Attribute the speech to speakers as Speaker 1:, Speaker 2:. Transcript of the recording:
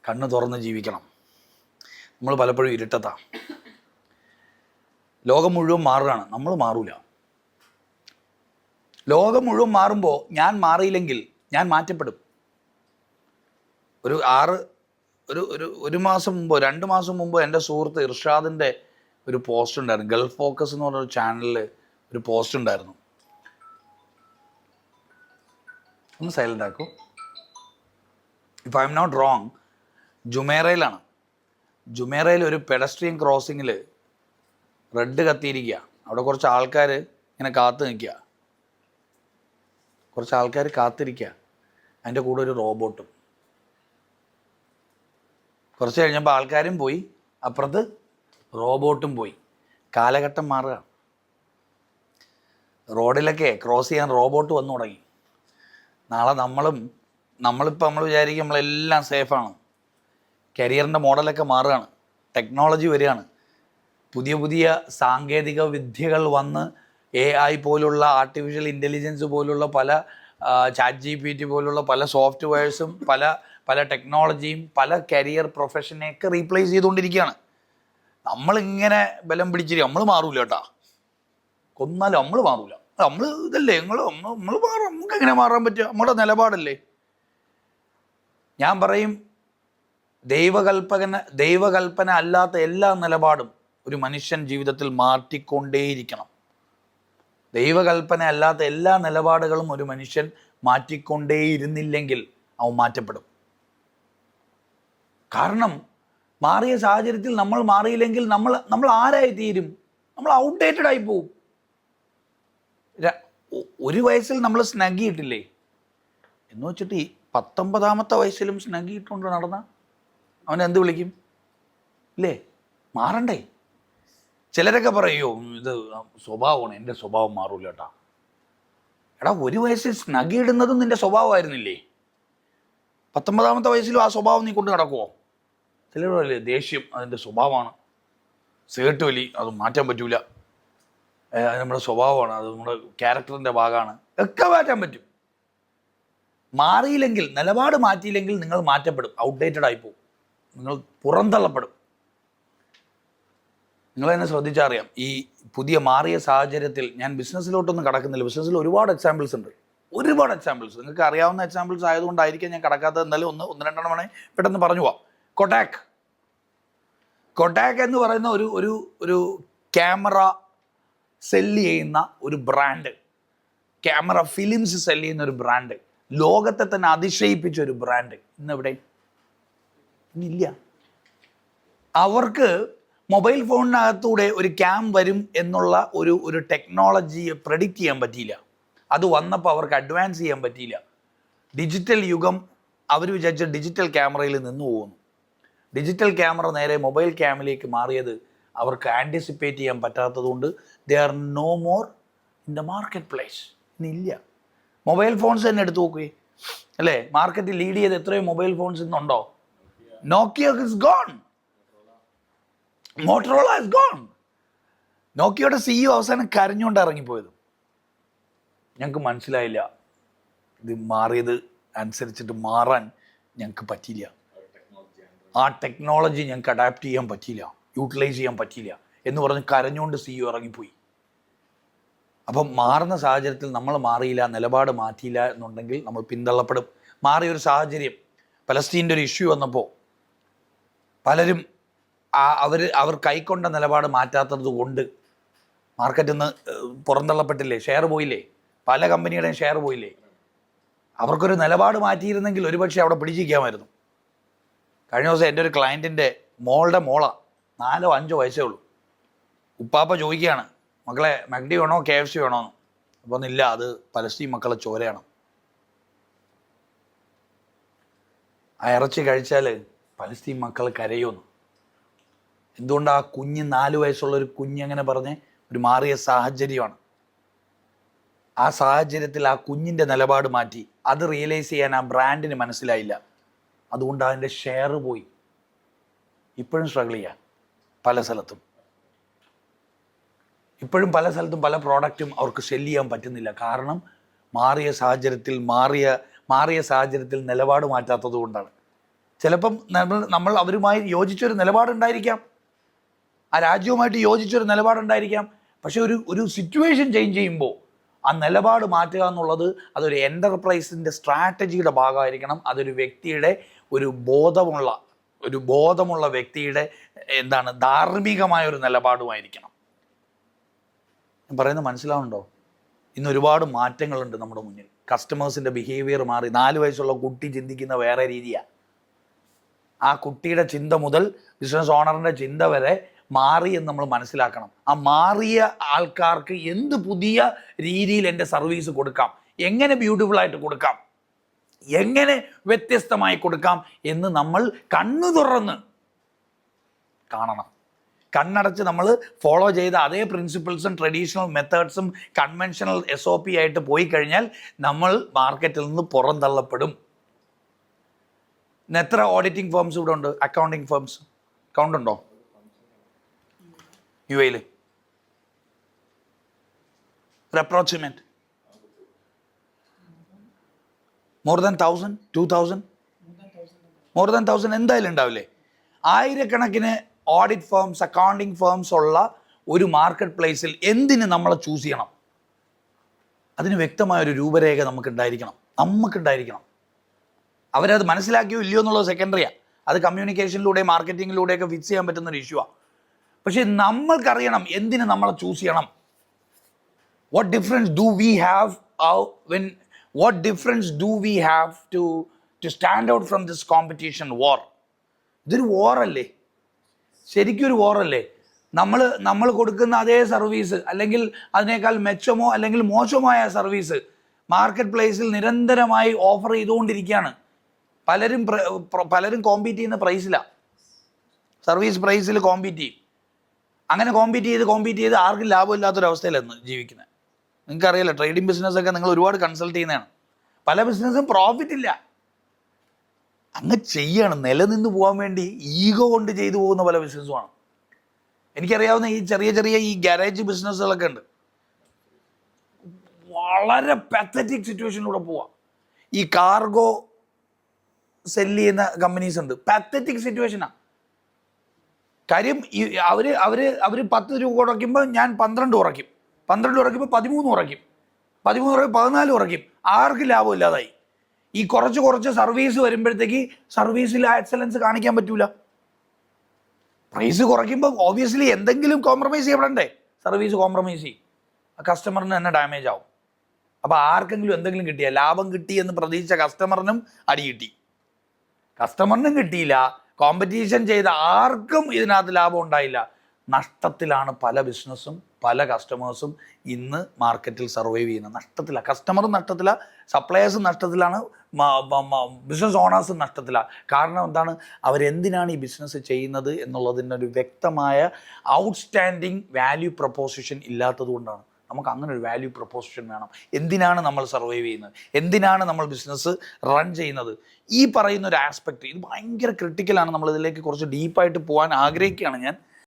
Speaker 1: കണ്ണ് തുറന്ന് ജീവിക്കണം. നമ്മൾ പലപ്പോഴും ഇരുട്ടത്താണ്. ലോകം മുഴുവൻ മാറുകയാണ്, നമ്മൾ മാറൂല. ലോകം മുഴുവൻ മാറുമ്പോൾ ഞാൻ മാറിയില്ലെങ്കിൽ ഞാൻ മാറ്റപ്പെടും. ഒരു മാസം മുമ്പോ 2 മാസം മുമ്പോ എൻ്റെ സുഹൃത്ത് ഇർഷാദിൻ്റെ ഒരു പോസ്റ്റ് ഉണ്ടായിരുന്നു. ഗൾഫ് ഫോക്കസ് എന്ന് പറഞ്ഞൊരു ചാനലിൽ ഒരു പോസ്റ്റ് ഉണ്ടായിരുന്നു. ഒന്ന് സൈലൻ്റ് ആക്കൂ. If I am not wrong, ജുമേറയിലാണ്. ജുമേറയിൽ ഒരു പെഡസ്ട്രിയൻ ക്രോസിങ്ങിൽ റെഡ് കത്തിയിരിക്കുക. അവിടെ കുറച്ച് ആൾക്കാർ ഇങ്ങനെ കാത്തു നിൽക്കുക. കുറച്ച് ആൾക്കാർ കാത്തിരിക്കുക. അതിൻ്റെ കൂടെ ഒരു റോബോട്ടും. കുറച്ച് കഴിഞ്ഞപ്പോൾ ആൾക്കാരും പോയി, അപ്പുറത്ത് റോബോട്ടും പോയി. കാലഘട്ടം മാറുക. റോഡിലൊക്കെ ക്രോസ് ചെയ്യാൻ റോബോട്ട് വന്നു തുടങ്ങി. നാളെ നമ്മൾ വിചാരിക്കും നമ്മളെല്ലാം സേഫാണ്. കരിയറിൻ്റെ മോഡലൊക്കെ മാറുകയാണ്. ടെക്നോളജി വരികയാണ്. പുതിയ പുതിയ സാങ്കേതിക വിദ്യകൾ വന്ന് AI പോലുള്ള ആർട്ടിഫിഷ്യൽ ഇൻ്റലിജൻസ് പോലുള്ള പല ChatGPT പോലുള്ള പല സോഫ്റ്റ്വെയർസും പല ടെക്നോളജിയും പല കരിയർ പ്രൊഫഷനെയൊക്കെ റീപ്ലേസ് ചെയ്തുകൊണ്ടിരിക്കുകയാണ്. നമ്മളിങ്ങനെ ബലം പിടിച്ചിരിക്കും. നമ്മൾ മാറൂല കേട്ടാ. കൊന്നാലും നമ്മൾ മാറൂല. നമ്മൾ ഇതല്ലേ നമ്മൾ മാറും. നമുക്ക് എങ്ങനെ മാറാൻ പറ്റുക? നമ്മുടെ നിലപാടല്ലേ. ഞാൻ പറയും, ദൈവകൽപ്പന അല്ലാത്ത എല്ലാ നിലപാടും ഒരു മനുഷ്യൻ ജീവിതത്തിൽ മാറ്റിക്കൊണ്ടേയിരിക്കണം. ദൈവകൽപ്പന അല്ലാത്ത എല്ലാ നിലപാടുകളും ഒരു മനുഷ്യൻ മാറ്റിക്കൊണ്ടേയിരുന്നില്ലെങ്കിൽ അവൻ മാറ്റപ്പെടും. കാരണം മാറിയ സാഹചര്യത്തിൽ നമ്മൾ മാറിയില്ലെങ്കിൽ നമ്മൾ ആരായി തീരും? നമ്മൾ ഔട്ട്ഡേറ്റഡ് ആയി പോവും. ഒരു വയസ്സിൽ നമ്മൾ സ്നഗിയിട്ടില്ലേ എന്ന് വെച്ചിട്ട് 19ാമത്തെ വയസ്സിലും സ്നഗിയിട്ടുകൊണ്ട് നടന്ന അവൻ എന്ത് വിളിക്കും? ഇല്ലേ? മാറണ്ടേ? ചിലരൊക്കെ പറയോ ഇത് സ്വഭാവമാണ്, എൻ്റെ സ്വഭാവം മാറൂല കേട്ടാ. എടാ, ഒരു വയസ്സിൽ സ്നഗിയിടുന്നതും നിൻ്റെ സ്വഭാവമായിരുന്നില്ലേ? 19ാമത്തെ വയസ്സിലും ആ സ്വഭാവം നീ കൊണ്ട് നടക്കുമോ? ചിലരല്ലേ ദേഷ്യം അതിൻ്റെ സ്വഭാവമാണ്, സേട്ട് വലി അത് മാറ്റാൻ പറ്റൂല, അത് നമ്മുടെ സ്വഭാവമാണ്, അത് നമ്മുടെ ക്യാരക്ടറിൻ്റെ ഭാഗമാണ്, ഒക്കെ മാറ്റാൻ പറ്റും. മാറിയില്ലെങ്കിൽ, നിലപാട് മാറ്റിയില്ലെങ്കിൽ നിങ്ങൾ മാറ്റപ്പെടും, ഔട്ട്ഡേറ്റഡ് ആയി പോകും, നിങ്ങൾ പുറന്തള്ളപ്പെടും. നിങ്ങൾ തന്നെ ശ്രദ്ധിച്ചറിയാം. ഈ പുതിയ മാറിയ സാഹചര്യത്തിൽ ഞാൻ ബിസിനസ്സിലോട്ടൊന്നും കടക്കുന്നില്ല. ബിസിനസ്സിൽ ഒരുപാട് എക്സാമ്പിൾസ് ഉണ്ട്, ഒരുപാട് എക്സാമ്പിൾസ്. നിങ്ങൾക്ക് അറിയാവുന്ന എക്സാമ്പിൾസ് ആയതുകൊണ്ടായിരിക്കും ഞാൻ കടക്കാത്തത്. എന്നാലും ഒന്ന് രണ്ടെണ്ണം വേണേൽ പെട്ടെന്ന് പറഞ്ഞു പോവാം. കൊട്ടാക് എന്ന് പറയുന്ന ഒരു ക്യാമറ സെല്ല് ചെയ്യുന്ന ഒരു ബ്രാൻഡ്, ക്യാമറ ഫിലിംസ് സെല്ല് ചെയ്യുന്ന ഒരു ബ്രാൻഡ്, ലോകത്തെ തന്നെ അതിശയിപ്പിച്ച ഒരു ബ്രാൻഡ് ഇന്നിവിടെ ഇന്നില്ല. അവർക്ക് മൊബൈൽ ഫോണിനകത്തൂടെ ഒരു ക്യാം വരും എന്നുള്ള ഒരു ടെക്നോളജിയെ പ്രെഡിക്റ്റ് ചെയ്യാൻ പറ്റിയില്ല. അത് വന്നപ്പോൾ അവർക്ക് അഡ്വാൻസ് ചെയ്യാൻ പറ്റിയില്ല. ഡിജിറ്റൽ യുഗം അവർ വിചാരിച്ച ഡിജിറ്റൽ ക്യാമറയിൽ നിന്ന് പോകുന്നു. ഡിജിറ്റൽ ക്യാമറ നേരെ മൊബൈൽ ക്യാമിലേക്ക് മാറിയത് അവർക്ക് ആൻറ്റിസിപ്പേറ്റ് ചെയ്യാൻ പറ്റാത്തതുകൊണ്ട് they are no more in the market place. ഇന്നില്ല. മൊബൈൽ ഫോൺസ് തന്നെ എടുത്തു നോക്കുകയെ അല്ലേ? മാർക്കറ്റിൽ ലീഡ് ചെയ്ത് എത്രയോ മൊബൈൽ ഫോൺസ് ഇന്നുണ്ടോ? Nokia is gone, Motorola is gone. നോക്കിയയുടെ CEO അവസാനം കരഞ്ഞുകൊണ്ട് ഇറങ്ങിപ്പോയത്. ഞങ്ങൾക്ക് മനസ്സിലായില്ല, ഇത് മാറിയത് അനുസരിച്ചിട്ട് മാറാൻ ഞങ്ങൾക്ക് പറ്റിയില്ല, ആ ടെക്നോളജി ഞങ്ങൾക്ക് അഡാപ്റ്റ് ചെയ്യാൻ പറ്റിയില്ല, യൂട്ടിലൈസ് ചെയ്യാൻ പറ്റിയില്ല എന്ന് പറഞ്ഞ് കരഞ്ഞുകൊണ്ട് CEO ഇറങ്ങിപ്പോയി. അപ്പം മാറുന്ന സാഹചര്യത്തിൽ നമ്മൾ മാറിയില്ല, നിലപാട് മാറ്റിയില്ല എന്നുണ്ടെങ്കിൽ നമ്മൾ പിന്തള്ളപ്പെടും. മാറിയൊരു സാഹചര്യം, പലസ്തീൻ്റെ ഒരു ഇഷ്യൂ വന്നപ്പോൾ പലരും അവർ കൈക്കൊണ്ട നിലപാട് മാറ്റാത്തത് കൊണ്ട് മാർക്കറ്റിൽ നിന്ന് പുറന്തള്ളപ്പെട്ടില്ലേ? ഷെയർ പോയില്ലേ? പല കമ്പനിയുടെയും ഷെയർ പോയില്ലേ? അവർക്കൊരു നിലപാട് മാറ്റിയിരുന്നെങ്കിൽ ഒരുപക്ഷെ അവിടെ പിടിച്ചിരിക്കാമായിരുന്നു. കഴിഞ്ഞ ദിവസം എൻ്റെ ഒരു ക്ലയൻറ്റിൻ്റെ മോളുടെ മോള 4-5 വയസ്സേ ഉള്ളൂ. ഉപ്പാപ്പ ചോദിക്കുകയാണ്, മക്കളെ മക്ഡി വേണോ KFC വേണോന്ന്? അപ്പോൾ ഒന്നില്ല, അത് പലസ്തീൻ മക്കളെ ചോരയാണ്, ആ ഇറച്ചി കഴിച്ചാൽ പലസ്തീൻ മക്കൾ കരയുമെന്ന്. എന്തുകൊണ്ട് ആ കുഞ്ഞ് 4 വയസ്സുള്ളൊരു കുഞ്ഞങ്ങനെ പറഞ്ഞ്? ഒരു മാറിയ സാഹചര്യമാണ്. ആ സാഹചര്യത്തിൽ ആ കുഞ്ഞിൻ്റെ നിലപാട് മാറ്റി. അത് റിയലൈസ് ചെയ്യാൻ ആ ബ്രാൻഡിന് മനസ്സിലായില്ല. അതുകൊണ്ട് അതിൻ്റെ ഷെയർ പോയി. ഇപ്പോഴും സ്ട്രഗിൾ ചെയ്യാം പല സ്ഥലത്തും. ഇപ്പോഴും പല സ്ഥലത്തും പല പ്രോഡക്റ്റും അവർക്ക് സെല്ല് ചെയ്യാൻ പറ്റുന്നില്ല. കാരണം മാറിയ സാഹചര്യത്തിൽ നിലപാട് മാറ്റാത്തത് കൊണ്ടാണ്. ചിലപ്പം നമ്മൾ അവരുമായി യോജിച്ചൊരു നിലപാടുണ്ടായിരിക്കാം, ആ രാജ്യവുമായിട്ട് യോജിച്ചൊരു നിലപാടുണ്ടായിരിക്കാം. പക്ഷെ ഒരു സിറ്റുവേഷൻ ചേഞ്ച് ചെയ്യുമ്പോൾ ആ നിലപാട് മാറ്റുക എന്നുള്ളത് അതൊരു എൻ്റർപ്രൈസിൻ്റെ സ്ട്രാറ്റജിയുടെ ഭാഗമായിരിക്കണം. അതൊരു വ്യക്തിയുടെ ഒരു ബോധമുള്ള വ്യക്തിയുടെ ധാർമ്മികമായ ഒരു നിലപാടുമായിരിക്കണം. ഞാൻ പറയുന്നത് മനസ്സിലാവുന്നുണ്ടോ? ഇന്ന് ഒരുപാട് മാറ്റങ്ങളുണ്ട് നമ്മുടെ മുന്നിൽ. കസ്റ്റമേഴ്സിൻ്റെ ബിഹേവിയർ മാറി. 4 വയസ്സുള്ള കുട്ടി ചിന്തിക്കുന്ന വേറെ രീതിയാണ്. ആ കുട്ടിയുടെ ചിന്ത മുതൽ ബിസിനസ് ഓണറിൻ്റെ ചിന്ത വരെ മാറി എന്ന് നമ്മൾ മനസ്സിലാക്കണം. ആ മാറിയ ആൾക്കാർക്ക് എന്ത് പുതിയ രീതിയിൽ എൻ്റെ സർവീസ് കൊടുക്കാം, എങ്ങനെ ബ്യൂട്ടിഫുള്ളായിട്ട് കൊടുക്കാം, എങ്ങനെ വ്യത്യസ്തമായി കൊടുക്കാം എന്ന് നമ്മൾ കണ്ണു തുറന്ന് കാണണം. കണ്ണടച്ച് നമ്മൾ ഫോളോ ചെയ്ത അതേ പ്രിൻസിപ്പിൾസും ട്രഡീഷണൽ മെത്തേഡ്സും കൺവെൻഷണൽ SOP ആയിട്ട് പോയി കഴിഞ്ഞാൽ നമ്മൾ മാർക്കറ്റിൽ നിന്ന് പുറന്തള്ളപ്പെടും. ഇന്ന് എത്ര ഓഡിറ്റിംഗ് ഫേംസ് ഇവിടെ ഉണ്ട്? അക്കൗണ്ടിങ് ഫേംസ് കൗണ്ട് ഉണ്ടോ UAE? Approximate more than 1000, 2000, more than 1000 എന്തായാലും ഉണ്ടാവില്ലേ? ആയിരക്കണക്കിന് ഓഡിറ്റ് ഫേംസ്, അക്കൗണ്ടിങ് ഫേംസ് ഉള്ള ഒരു മാർക്കറ്റ് പ്ലേസിൽ എന്തിന് നമ്മളെ ചൂസ് ചെയ്യണം? അതിന് വ്യക്തമായൊരു രൂപരേഖ നമുക്കുണ്ടായിരിക്കണം. അവരത് മനസ്സിലാക്കിയോ ഇല്ലയോ എന്നുള്ളത് സെക്കൻഡറിയാണ്. അത് കമ്മ്യൂണിക്കേഷനിലൂടെ മാർക്കറ്റിങ്ങിലൂടെയൊക്കെ ഫിക്സ് ചെയ്യാൻ പറ്റുന്നൊരു ഇഷ്യൂവാണ്. പക്ഷേ നമ്മൾക്കറിയണം എന്തിന് നമ്മളെ ചൂസ് ചെയ്യണം. What difference do we have to stand out from this competition war? ഇതൊരു വാറല്ലേ? ശരിക്കും ഒരു വാറല്ലേ? നമ്മൾ കൊടുക്കുന്ന അതേ സർവീസ് അല്ലെങ്കിൽ അതിനേക്കാൾ മെച്ചമോ അല്ലെങ്കിൽ മോശമായ സർവീസ് മാർക്കറ്റ് പ്ലേസിൽ നിരന്തരമായി ഓഫർ ചെയ്തുകൊണ്ടിരിക്കുകയാണ്. പലരും കോമ്പീറ്റ് ചെയ്യുന്ന പ്രൈസിലാണ്, സർവീസ് പ്രൈസിൽ കോമ്പീറ്റ് ചെയ്യും. അങ്ങനെ കോമ്പീറ്റ് ചെയ്ത് ആർക്കും ലാഭമില്ലാത്തൊരവസ്ഥയിലാണ് ജീവിക്കുന്നത്. നിങ്ങൾക്കറിയില്ല, ട്രേഡിംഗ് ബിസിനസ്സൊക്കെ നിങ്ങൾ ഒരുപാട് കൺസൾട്ട് ചെയ്യുന്നതാണ്. പല ബിസിനസ്സും പ്രോഫിറ്റ് ഇല്ല. അങ്ങ് ചെയ്യാണ്, നിലനിന്ന് പോകാൻ വേണ്ടി ഈഗോ കൊണ്ട് ചെയ്തു പോകുന്ന പല ബിസിനസ്സുമാണ്. എനിക്കറിയാവുന്ന ഈ ചെറിയ ഈ ഗാരേജ് ബിസിനസ്സുകളൊക്കെ ഉണ്ട്. വളരെ പാത്തറ്റിക് സിറ്റുവേഷനിലൂടെ പോവാം. ഈ കാർഗോ സെല്ല് ചെയ്യുന്ന കമ്പനീസ് ഉണ്ട്. പാത്തറ്റിക് സിറ്റുവേഷനാണ്. കാര്യം അവർ 10 രൂപ കുറയ്ക്കുമ്പോൾ ഞാൻ 12 കുറയ്ക്കും, 12 കുറയ്ക്കുമ്പോൾ 13 കുറയ്ക്കും, 13 കുറയ്ക്കുമ്പോൾ 14 കുറയ്ക്കും. ആർക്കും ലാഭമില്ലാതായി. ഈ കുറച്ച് സർവീസ് വരുമ്പോഴത്തേക്ക് സർവീസിൽ എക്സലൻസ് കാണിക്കാൻ പറ്റൂല. പ്രൈസ് കുറയ്ക്കുമ്പോൾ ഓബിയസ്ലി എന്തെങ്കിലും കോംപ്രമൈസ് ചെയ്യപ്പെടണ്ടേ? സർവീസ് കോംപ്രമൈസ് ചെയ്യും, കസ്റ്റമറിന് തന്നെ ഡാമേജ് ആവും. അപ്പോൾ ആർക്കെങ്കിലും എന്തെങ്കിലും കിട്ടിയ ലാഭം കിട്ടി എന്ന് പ്രതീക്ഷിച്ച കസ്റ്റമറിനും അടി കിട്ടി, കസ്റ്റമറിനും കിട്ടിയില്ല. കോമ്പറ്റീഷൻ ചെയ്ത ആർക്കും ഇതിനകത്ത് ലാഭം ഉണ്ടായില്ല. നഷ്ടത്തിലാണ് പല ബിസിനസ്സും പല കസ്റ്റമേഴ്സും ഇന്ന് മാർക്കറ്റിൽ സർവൈവ് ചെയ്യുന്നത്. നഷ്ടത്തിലാണ്, കസ്റ്റമറും നഷ്ടത്തിലാണ്, സപ്ലയേഴ്സും നഷ്ടത്തിലാണ്, ബിസിനസ് ഓണേഴ്സും നഷ്ടത്തിലാണ്. കാരണം എന്താണ്? അവരെന്തിനാണ് ഈ ബിസിനസ് ചെയ്യുന്നത് എന്നുള്ളതിനൊരു വ്യക്തമായ ഔട്ട്സ്റ്റാൻഡിങ് വാല്യൂ പ്രൊപ്പോസിഷൻ ഇല്ലാത്തത് കൊണ്ടാണ്. നമുക്ക് അങ്ങനെ ഒരു വാല്യൂ പ്രൊപ്പോസിഷൻ വേണം. എന്തിനാണ് നമ്മൾ സർവൈവ് ചെയ്യുന്നത്, എന്തിനാണ് നമ്മൾ ബിസിനസ് റൺ ചെയ്യുന്നത്, ഈ പറയുന്ന ഒരു ആസ്പെക്റ്റ് ഇത് ഭയങ്കര ക്രിട്ടിക്കലാണ്. നമ്മളിതിലേക്ക് കുറച്ച് ഡീപ്പായിട്ട് പോകാൻ ആഗ്രഹിക്കുകയാണ് ഞാൻ.